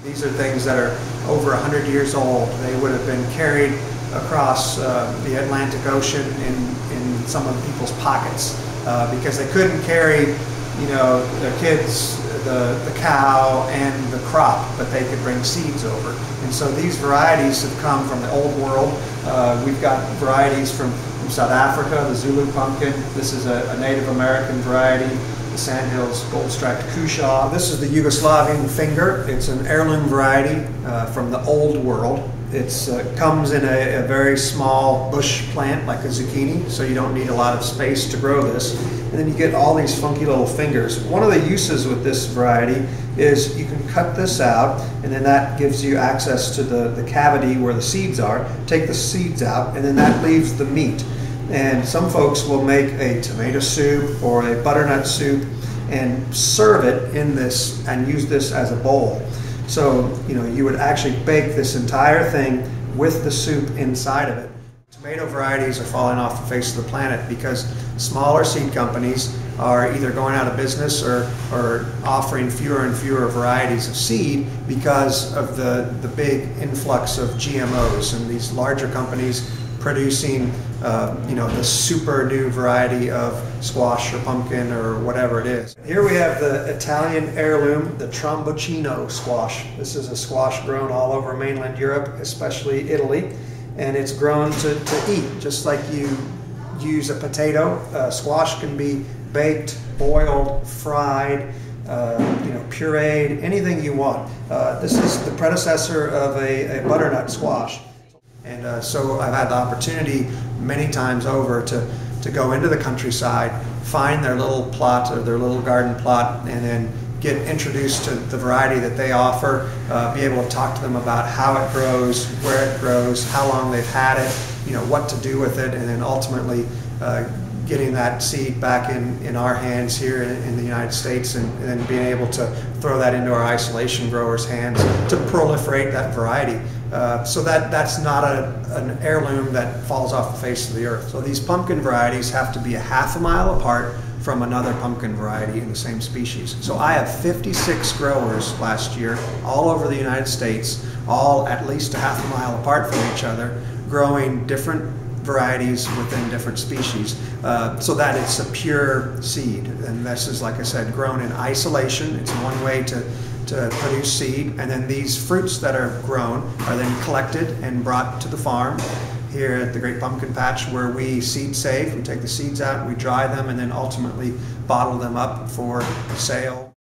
These are things that are over 100 years old. They would have been carried across the Atlantic Ocean in some of people's pockets because they couldn't carry, their kids, the cow and the crop, but they could bring seeds over. And so these varieties have come from the old world. We've got varieties from South Africa, the Zulu pumpkin. This is a Native American variety. The Sandhills gold-striped cushaw. This is the Yugoslavian finger. It's an heirloom variety from the old world. It comes in a very small bush plant like a zucchini, so you don't need a lot of space to grow this. And then you get all these funky little fingers. One of the uses with this variety is you can cut this out, and then that gives you access to the cavity where the seeds are. Take the seeds out, and then that leaves the meat. And some folks will make a tomato soup or a butternut soup and serve it in this and use this as a bowl. So, you would actually bake this entire thing with the soup inside of it. Tomato varieties are falling off the face of the planet because smaller seed companies are either going out of business or offering fewer and fewer varieties of seed because of the big influx of GMOs and these larger companies producing the super new variety of squash or pumpkin or whatever it is. Here we have the Italian heirloom, the Tromboncino squash. This is a squash grown all over mainland Europe, especially Italy, and it's grown to eat, just like you use a potato. Squash can be baked, boiled, fried, pureed, anything you want. This is the predecessor of a butternut squash. And so I've had the opportunity many times over to go into the countryside, find their little plot or their little garden plot, and then get introduced to the variety that they offer, be able to talk to them about how it grows, where it grows, how long they've had it, what to do with it, and then ultimately getting that seed back in our hands here in the United States, and then being able to throw that into our isolation growers' hands to proliferate that variety. So that's not an heirloom that falls off the face of the earth. So these pumpkin varieties have to be a half a mile apart from another pumpkin variety in the same species. So I have 56 growers last year all over the United States, all at least a half a mile apart from each other, growing different varieties within different species so that it's a pure seed. And this is, like I said, grown in isolation. It's one way to produce seed, and then these fruits that are grown are then collected and brought to the farm here at the Great Pumpkin Patch, where we seed save. We take the seeds out, we dry them, and then ultimately bottle them up for sale.